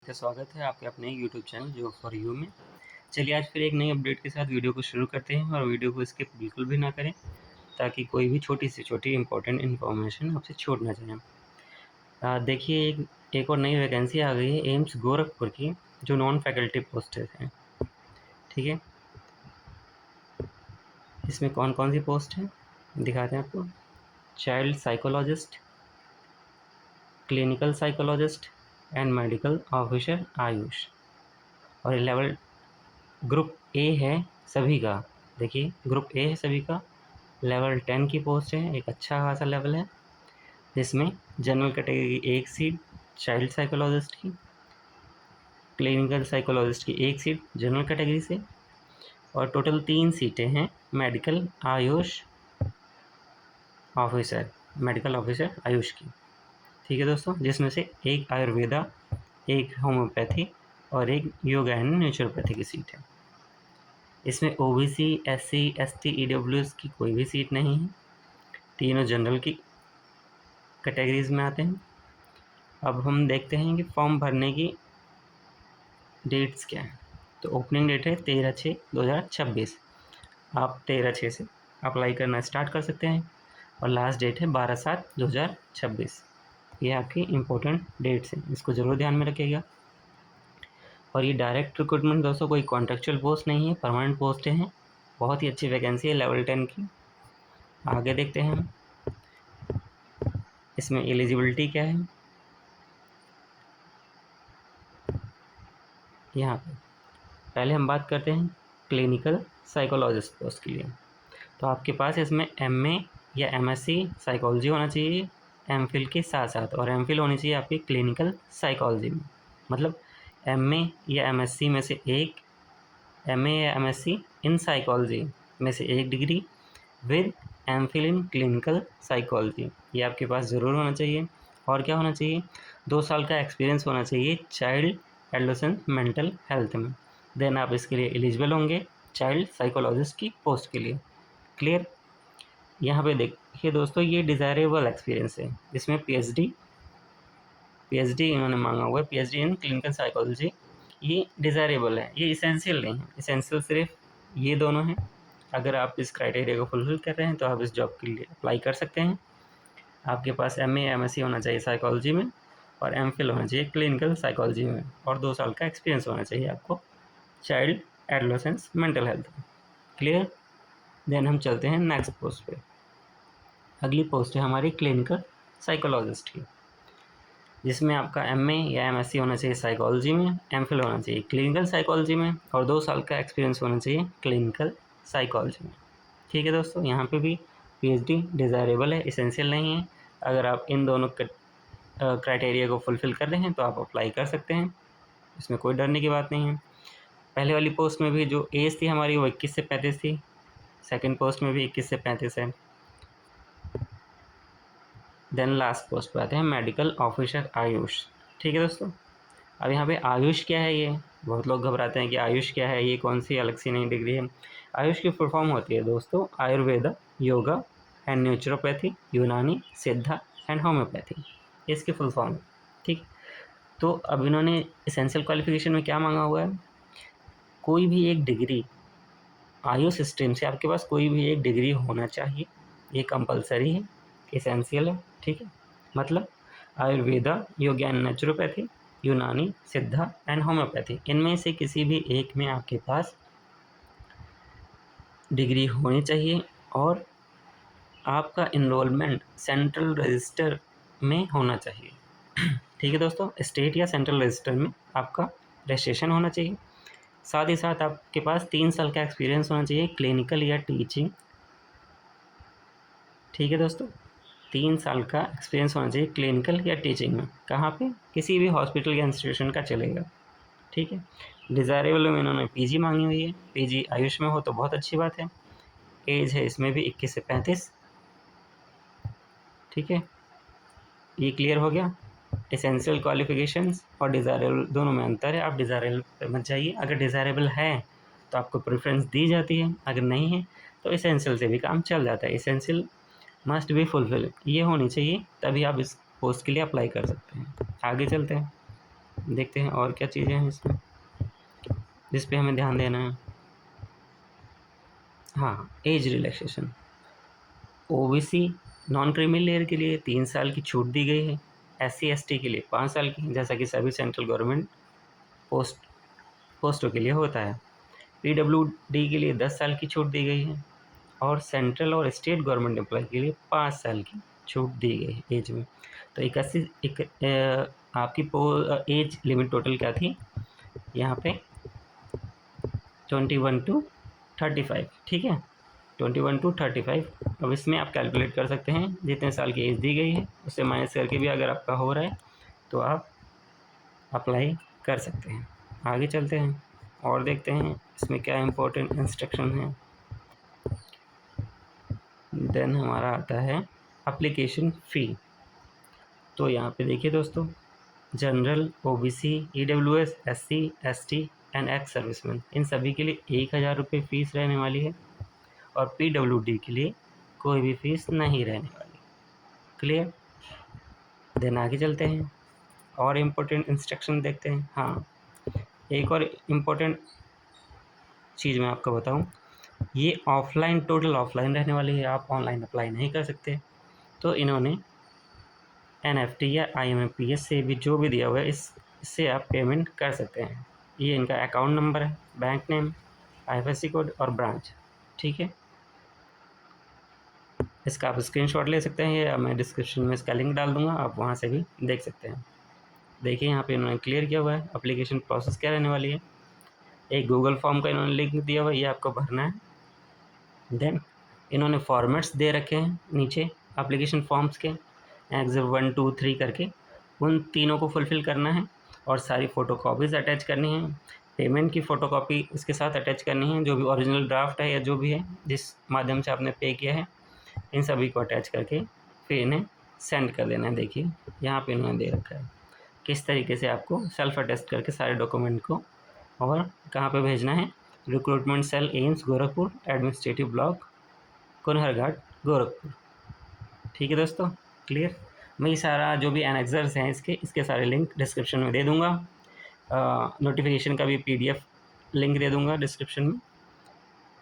का स्वागत है आपके अपने YouTube channel job for you में। चलिए आज फिर एक नई अपडेट के साथ वीडियो को शुरू करते हैं और वीडियो को स्किप बिल्कुल भी ना करें ताकि कोई भी छोटी से छोटी इंपॉर्टेंट इन्फॉर्मेशन आपसे छूट ना जाए। देखिए एक और नई वैकेंसी आ गई है एम्स गोरखपुर की, जो नॉन फैकल्टी पोस्ट हैं। ठीक है, इसमें कौन कौन सी पोस्ट है दिखाते हैं आपको। Child psychologist, clinical psychologist and medical officer Ayush. और लेवल ग्रुप ए है सभी का। देखिए ग्रुप ए है सभी का, लेवल 10 की पोस्ट है, एक अच्छा खासा लेवल है। जिसमें जनरल कैटेगरी एक सीट चाइल्ड साइकोलॉजिस्ट की, क्लिनिकल साइकोलॉजिस्ट की एक सीट जनरल कैटेगरी से, और टोटल 3 सीटें हैं medical Ayush officer, medical officer Ayush की। ठीक है दोस्तों, जिसमें से एक आयुर्वेदा, एक होम्योपैथी और एक योगा एंड नेचुरोपैथी की सीट है। इसमें ओबीसी, एससी, एसटी, ईडब्ल्यूएस की कोई भी सीट नहीं है, तीनों जनरल की कैटेगरीज में आते हैं। अब हम देखते हैं कि फॉर्म भरने की डेट्स क्या हैं। तो ओपनिंग डेट है 13/6/2026। आप 13/6 से अप्लाई करना स्टार्ट कर सकते हैं और लास्ट डेट है 12/7/2026। ये आपकी इम्पोर्टेंट डेट्स हैं, इसको ज़रूर ध्यान में रखिएगा। और ये डायरेक्ट रिक्रूटमेंट दोस्तों, कोई कॉन्ट्रेक्चुअल पोस्ट नहीं है, परमानेंट पोस्टें हैं। बहुत ही अच्छी वैकेंसी है लेवल 10 की। आगे देखते हैं हम इसमें एलिजिबिलिटी क्या है। यहाँ पे पहले हम बात करते हैं क्लिनिकल साइकोलॉजिस्ट पोस्ट के लिए। तो आपके पास इसमें एमए या एमएससी साइकोलॉजी होना चाहिए एमफिल के साथ साथ, और एमफिल होनी चाहिए आपकी क्लिनिकल साइकोलॉजी में। मतलब एमए या एमएससी में से एक, एमए या एमएससी इन साइकोलॉजी में से एक degree with MPhil in clinical psychology, ये आपके पास ज़रूर होना चाहिए। और क्या होना चाहिए, 2 साल का एक्सपीरियंस होना चाहिए चाइल्ड एडोलेसेंट मेंटल हेल्थ में। देन आप इसके लिए एलिजिबल होंगे चाइल्ड साइकोलॉजिस्ट की पोस्ट के लिए। क्लियर। यहाँ पे देखिए दोस्तों, ये डिज़ायरेबल एक्सपीरियंस है, जिसमें पीएचडी इन्होंने मांगा हुआ है, पीएचडी इन क्लिनिकल साइकोलॉजी। ये डिज़ायरेबल है, ये इसेंशियल नहीं है। इसेंशियल सिर्फ ये दोनों हैं। अगर आप इस क्राइटेरिया को फुलफिल कर रहे हैं तो आप इस जॉब के लिए अप्लाई कर सकते हैं। आपके पास एमए या एमएससी होना चाहिए साइकोलॉजी में, और एमफिल होना चाहिए क्लिनिकल साइकोलॉजी में, और 2 साल का एक्सपीरियंस होना चाहिए आपको चाइल्ड एडोलेसेंस मेंटल हेल्थ में। क्लियर। देन हम चलते हैं नेक्स्ट पोस्ट पे। अगली पोस्ट है हमारी क्लिनिकल साइकोलॉजिस्ट की, जिसमें आपका एमए या एमएससी होना चाहिए साइकोलॉजी में, एमफिल होना चाहिए क्लिनिकल साइकोलॉजी में, और 2 साल का एक्सपीरियंस होना चाहिए क्लिनिकल साइकोलॉजी में। ठीक है दोस्तों, यहाँ पे भी पीएचडी डिज़ायरेबल है, इसेंशियल नहीं है। अगर आप इन दोनों क्राइटेरिया को फुलफ़िल कर रहे हैं तो आप अप्लाई कर सकते हैं, इसमें कोई डरने की बात नहीं है। पहले वाली पोस्ट में भी जो एज थी हमारी वो 21 से 35 थी, सेकंड पोस्ट में भी 21 से 35 है। देन लास्ट पोस्ट पे आते हैं मेडिकल ऑफिसर आयुष। ठीक है दोस्तों, अब यहाँ पे आयुष क्या है, ये बहुत लोग घबराते हैं कि आयुष क्या है, ये कौन सी अलग सी नई डिग्री है। आयुष की फुल फॉर्म होती है दोस्तों आयुर्वेदा, योगा एंड नेचुरोपैथी, यूनानी, सिद्धा एंड होम्योपैथी, इसकी फुल फॉर्म। ठीक, तो अब इन्होंने एसेंशियल क्वालिफिकेशन में क्या मांगा हुआ है, कोई भी एक डिग्री आयुष स्ट्रीम से आपके पास कोई भी एक डिग्री होना चाहिए, ये कंपलसरी है, एसेंशियल है। ठीक है, मतलब आयुर्वेदा, योगा एंड नेचुरोपैथी, यूनानी, सिद्धा एंड होम्योपैथी, इनमें से किसी भी एक में आपके पास डिग्री होनी चाहिए, और आपका इनरोलमेंट सेंट्रल रजिस्टर में होना चाहिए। ठीक है दोस्तों, स्टेट या सेंट्रल रजिस्टर में आपका रजिस्ट्रेशन होना चाहिए। साथ ही साथ आपके पास 3 साल का एक्सपीरियंस होना चाहिए क्लिनिकल या टीचिंग। ठीक है दोस्तों, 3 साल का एक्सपीरियंस होना चाहिए क्लिनिकल या टीचिंग में। कहाँ पे, किसी भी हॉस्पिटल या इंस्टीट्यूशन का चलेगा। ठीक है, डिज़ायरेबल में इन्होंने पीजी मांगी हुई है, पीजी आयुष में हो तो बहुत अच्छी बात है। एज है इसमें भी 21 से 35। ठीक है, ये क्लियर हो गया। एसेंशियल क्वालिफिकेशंस और डिज़ायरेबल दोनों में अंतर है, आप डिज़ायरेबल पे मत जाइए। अगर डिज़ायरेबल है तो आपको प्रेफरेंस दी जाती है, अगर नहीं है तो एसेंशियल से भी काम चल जाता है। एसेंशियल मस्ट बी फुलफिल ये होनी चाहिए, तभी आप इस पोस्ट के लिए अप्लाई कर सकते हैं। आगे चलते हैं। देखते हैं और क्या चीज़ें हैं इसमें जिस पे हमें ध्यान देना है। हाँ, age relaxation. OBC non creamy layer के लिए 3 साल की छूट दी गई है, SC ST के लिए 5 साल की, जैसा कि सभी सेंट्रल गवर्नमेंट पोस्टों के लिए होता है। PWD के लिए 10 साल की छूट दी गई है और सेंट्रल और स्टेट गवर्नमेंट एम्प्लॉय के लिए 5 साल की छूट दी गई है एज में। तो 81 आपकी एज लिमिट टोटल क्या थी यहाँ पे 21 to 35, ठीक है, 21 to 35। अब इसमें आप कैलकुलेट कर सकते हैं जितने साल की एज दी गई है उससे माइनस करके भी अगर आपका हो रहा है तो आप अप्लाई कर सकते हैं। आगे चलते हैं और देखते हैं इसमें क्या इम्पोर्टेंट इंस्ट्रक्शन है। देन हमारा आता है एप्लीकेशन फ़ी। तो यहाँ पे देखिए दोस्तों, general, OBC, EWS, SC ST and ex serviceman, इन सभी के लिए 1000 रुपये फ़ीस रहने वाली है और PWD के लिए कोई भी फ़ीस नहीं रहने वाली। क्लियर? देन आगे चलते हैं और इम्पोर्टेंट इंस्ट्रक्शन देखते हैं। हाँ, एक और इम्पोर्टेंट चीज़ मैं आपको बताऊँ, ये ऑफलाइन, टोटल ऑफलाइन रहने वाली है, आप ऑनलाइन अप्लाई नहीं कर सकते। तो इन्होंने NFT या IMPS से भी जो भी दिया हुआ है इससे आप पेमेंट कर सकते हैं। ये इनका अकाउंट नंबर है, बैंक नेम, IFSC कोड और ब्रांच, ठीक है। इसका आप स्क्रीनशॉट ले सकते हैं या मैं डिस्क्रिप्शन में इसका लिंक डाल दूँगा, आप वहाँ से भी देख सकते हैं। देखिए यहाँ पे इन्होंने क्लियर किया हुआ है एप्लीकेशन प्रोसेस क्या रहने वाली है। एक गूगल फॉर्म का इन्होंने लिंक दिया हुआ है, ये आपको भरना है। देन इन्होंने फॉर्मेट्स दे रखे हैं नीचे एप्लीकेशन फॉर्म्स के, एग्जिट 1 2 3 करके, उन तीनों को फुलफ़िल करना है और सारी फ़ोटोकॉपीज़ अटैच करनी है। पेमेंट की फ़ोटोकॉपी इसके साथ अटैच करनी है, जो भी ओरिजिनल ड्राफ्ट है या जो भी है जिस माध्यम से आपने पे किया है, इन सभी को अटैच करके फिर इन्हें सेंड कर देना है। देखिए यहाँ पे इन्होंने दे रखा है किस तरीके से आपको सेल्फ अटेस्ट करके सारे डॉक्यूमेंट को और कहाँ पे भेजना है। Recruitment cell, AIIMS Gorakhpur, administrative block, Kunharghat, Gorakhpur. ठीक है दोस्तों, क्लियर। मैं ये सारा जो भी एनेक्सर्स हैं इसके सारे लिंक डिस्क्रिप्शन में दे दूँगा। नोटिफिकेशन का भी PDF लिंक दे दूँगा डिस्क्रिप्शन में,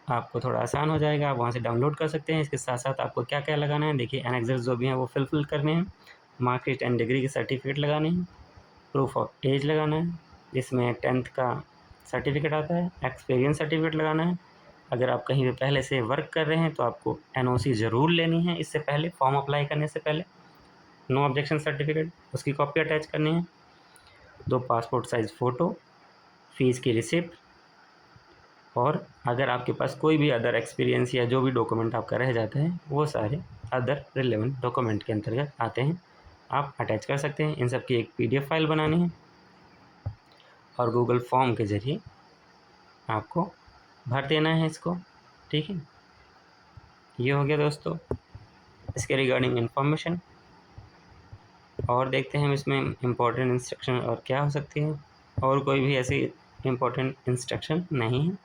आपको थोड़ा आसान हो जाएगा, आप वहाँ से डाउनलोड कर सकते हैं। इसके साथ साथ आपको क्या क्या लगाना है, देखिए एनेक्सर्स जो भी हैं वो फिल करने हैं, मार्कशीट एंड डिग्री के सर्टिफिकेट लगाने हैं, प्रूफ ऑफ एज लगाना है जिसमें 10th का सर्टिफिकेट आता है, एक्सपीरियंस सर्टिफिकेट लगाना है। अगर आप कहीं पे पहले से वर्क कर रहे हैं तो आपको NOC ज़रूर लेनी है इससे पहले, फॉर्म अप्लाई करने से पहले। नो ऑब्जेक्शन सर्टिफिकेट, उसकी कॉपी अटैच करनी है। 2 पासपोर्ट साइज़ फ़ोटो, फ़ीस की रिसिप्ट, और अगर आपके पास कोई भी अदर एक्सपीरियंस या जो भी डॉक्यूमेंट आपका रह जाता है वो सारे अदर रिलेवेंट डॉक्यूमेंट के अंतर्गत आते हैं, आप अटैच कर सकते हैं। इन सब की एक PDF फाइल बनानी है और गूगल फॉर्म के ज़रिए आपको भर देना है इसको, ठीक है। ये हो गया दोस्तों इसके रिगार्डिंग इन्फॉर्मेशन। और देखते हैं हम इसमें इम्पोर्टेंट इंस्ट्रक्शन और क्या हो सकती है। और कोई भी ऐसी इम्पोर्टेंट इंस्ट्रक्शन नहीं है।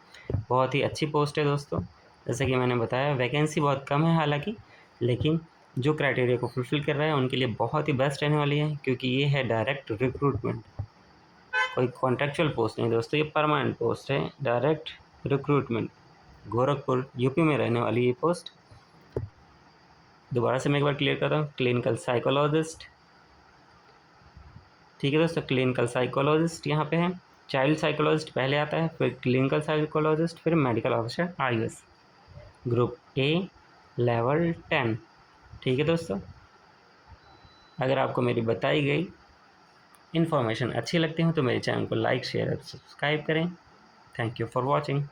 बहुत ही अच्छी पोस्ट है दोस्तों, जैसे कि मैंने बताया वैकेंसी बहुत कम है हालांकि, लेकिन जो क्राइटेरिया को फुलफ़िल कर रहा है उनके लिए बहुत ही बेस्ट रहने वाली है, क्योंकि ये है डायरेक्ट रिक्रूटमेंट, कोई कॉन्ट्रेक्चुअल पोस्ट नहीं दोस्तों, ये परमानेंट पोस्ट है, डायरेक्ट रिक्रूटमेंट। गोरखपुर UP में रहने वाली ये पोस्ट। दोबारा से मैं एक बार क्लियर करता हूँ, क्लिनिकल साइकोलॉजिस्ट, ठीक है दोस्तों, क्लिनिकल साइकोलॉजिस्ट यहाँ पे है। चाइल्ड साइकोलॉजिस्ट पहले आता है, फिर क्लिनिकल साइकोलॉजिस्ट, फिर medical officer IOS, group A, level 10। ठीक है दोस्तों, अगर आपको मेरी बताई गई इन्फॉर्मेशन अच्छी लगती हो तो मेरे चैनल को लाइक, शेयर और सब्सक्राइब करें। Thank you for watching.